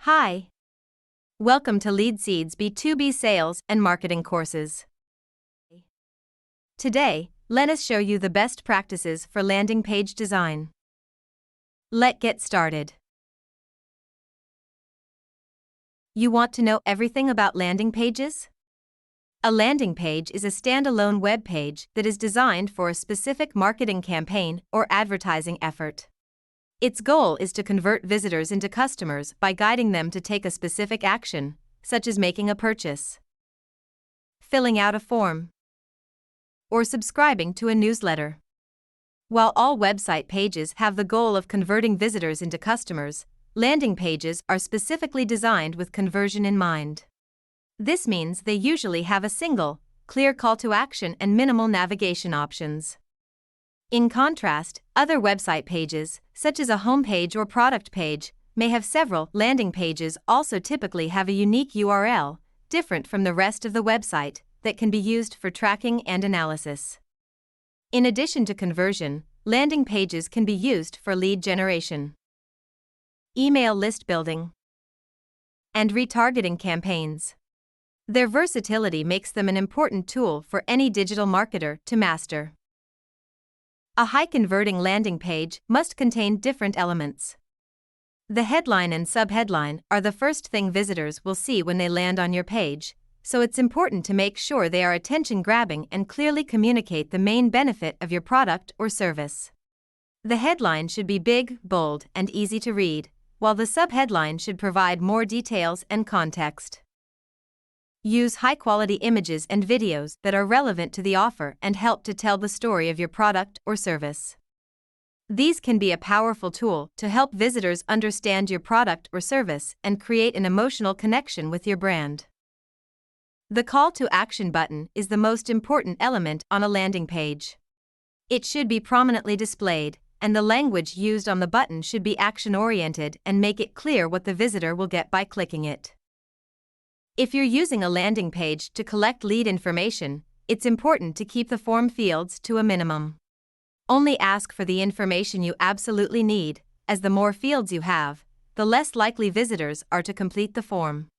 Hi. Welcome to LeadSeed's B2B sales and marketing courses. Today, let us show you the best practices for landing page design. Let's get started. You want to know everything about landing pages? A landing page is a standalone web page that is designed for a specific marketing campaign or advertising effort. Its goal is to convert visitors into customers by guiding them to take a specific action, such as making a purchase, filling out a form, or subscribing to a newsletter. While all website pages have the goal of converting visitors into customers, landing pages are specifically designed with conversion in mind. This means they usually have a single, clear call to action and minimal navigation options. In contrast, other website pages, such as a homepage or product page, may have several. Landing pages also typically have a unique URL, different from the rest of the website, that can be used for tracking and analysis. In addition to conversion, landing pages can be used for lead generation, email list building, and retargeting campaigns. Their versatility makes them an important tool for any digital marketer to master. A high-converting landing page must contain different elements. The headline and subheadline are the first thing visitors will see when they land on your page, so it's important to make sure they are attention-grabbing and clearly communicate the main benefit of your product or service. The headline should be big, bold, and easy to read, while the subheadline should provide more details and context. Use high-quality images and videos that are relevant to the offer and help to tell the story of your product or service. These can be a powerful tool to help visitors understand your product or service and create an emotional connection with your brand. The call to action button is the most important element on a landing page. It should be prominently displayed, and the language used on the button should be action-oriented and make it clear what the visitor will get by clicking it. If you're using a landing page to collect lead information, it's important to keep the form fields to a minimum. Only ask for the information you absolutely need, as the more fields you have, the less likely visitors are to complete the form.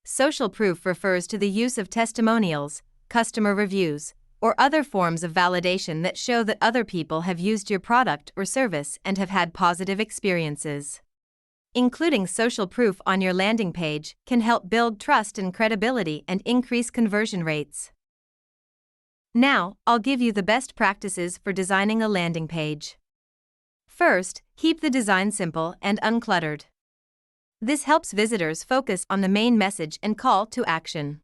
Social proof refers to the use of testimonials, customer reviews, or other forms of validation that show that other people have used your product or service and have had positive experiences. Including social proof on your landing page can help build trust and credibility and increase conversion rates. Now, I'll give you the best practices for designing a landing page. First, keep the design simple and uncluttered. This helps visitors focus on the main message and call to action.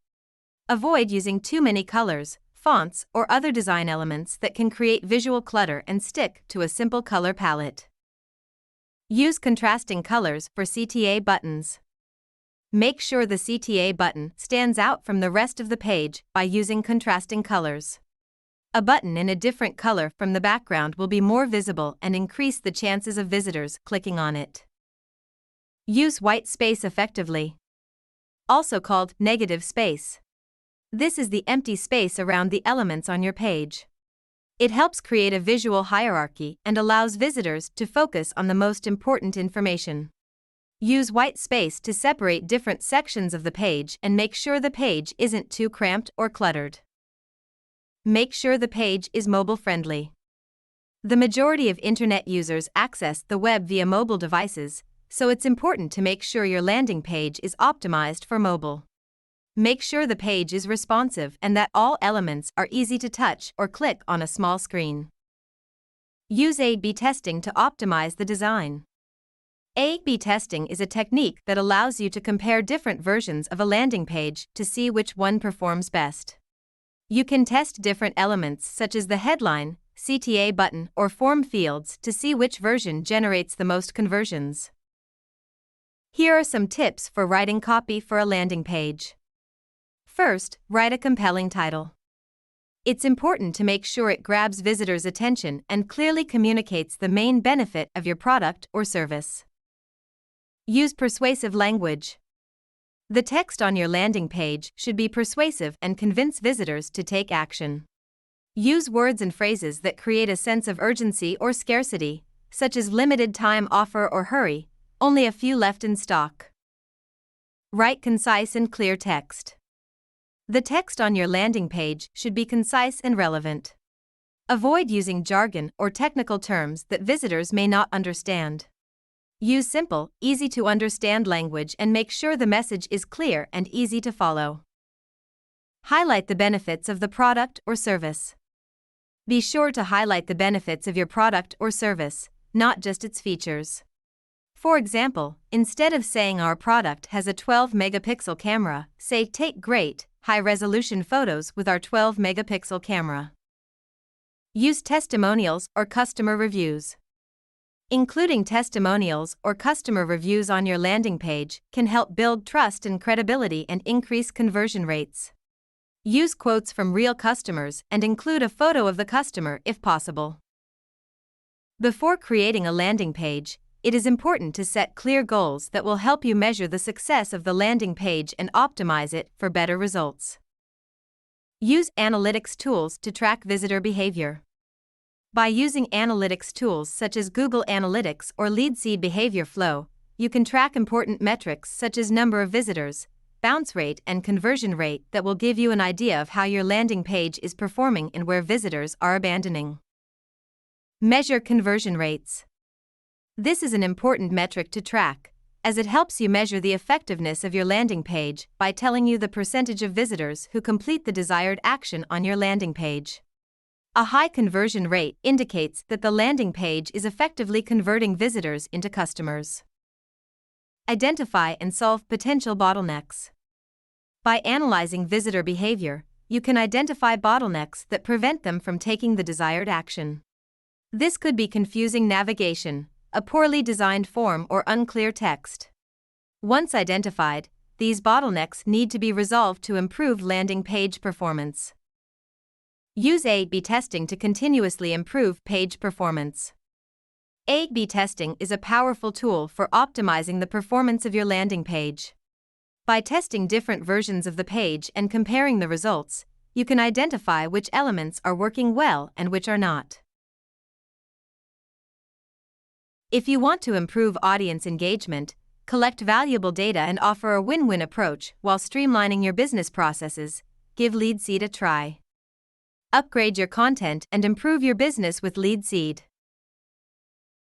Avoid using too many colors, fonts, or other design elements that can create visual clutter and stick to a simple color palette. Use contrasting colors for CTA buttons. Make sure the CTA button stands out from the rest of the page by using contrasting colors. A button in a different color from the background will be more visible and increase the chances of visitors clicking on it. Use white space effectively, also called negative space. This is the empty space around the elements on your page. It helps create a visual hierarchy and allows visitors to focus on the most important information. Use white space to separate different sections of the page and make sure the page isn't too cramped or cluttered. Make sure the page is mobile-friendly. The majority of internet users access the web via mobile devices, so it's important to make sure your landing page is optimized for mobile. Make sure the page is responsive and that all elements are easy to touch or click on a small screen. Use A/B testing to optimize the design. A/B testing is a technique that allows you to compare different versions of a landing page to see which one performs best. You can test different elements such as the headline, CTA button, or form fields to see which version generates the most conversions. Here are some tips for writing copy for a landing page. First, write a compelling title. It's important to make sure it grabs visitors' attention and clearly communicates the main benefit of your product or service. Use persuasive language. The text on your landing page should be persuasive and convince visitors to take action. Use words and phrases that create a sense of urgency or scarcity, such as limited time offer or hurry, Only a few left in stock. Write concise and clear text. The text on your landing page should be concise and relevant. Avoid using jargon or technical terms that visitors may not understand. Use simple, easy to understand language and make sure the message is clear and easy to follow. Highlight the benefits of the product or service. Be sure to highlight the benefits of your product or service, not just its features. For example, instead of saying our product has a 12-megapixel camera, say take great, high-resolution photos with our 12-megapixel camera. Use testimonials or customer reviews. Including testimonials or customer reviews on your landing page can help build trust and credibility and increase conversion rates. Use quotes from real customers and include a photo of the customer if possible. Before creating a landing page, it is important to set clear goals that will help you measure the success of the landing page and optimize it for better results. Use analytics tools to track visitor behavior. By using analytics tools such as Google Analytics or LeadSeed Behavior Flow, you can track important metrics such as number of visitors, bounce rate, and conversion rate that will give you an idea of how your landing page is performing and where visitors are abandoning. Measure conversion rates. This is an important metric to track, as it helps you measure the effectiveness of your landing page by telling you the percentage of visitors who complete the desired action on your landing page. A high conversion rate indicates that the landing page is effectively converting visitors into customers. Identify and solve potential bottlenecks. By analyzing visitor behavior, you can identify bottlenecks that prevent them from taking the desired action. This could be confusing navigation, a poorly designed form, or unclear text. Once identified, these bottlenecks need to be resolved to improve landing page performance. Use A/B testing to continuously improve page performance. A/B testing is a powerful tool for optimizing the performance of your landing page. By testing different versions of the page and comparing the results, you can identify which elements are working well and which are not. If you want to improve audience engagement, collect valuable data, and offer a win-win approach while streamlining your business processes, give LeadSeed a try. Upgrade your content and improve your business with LeadSeed.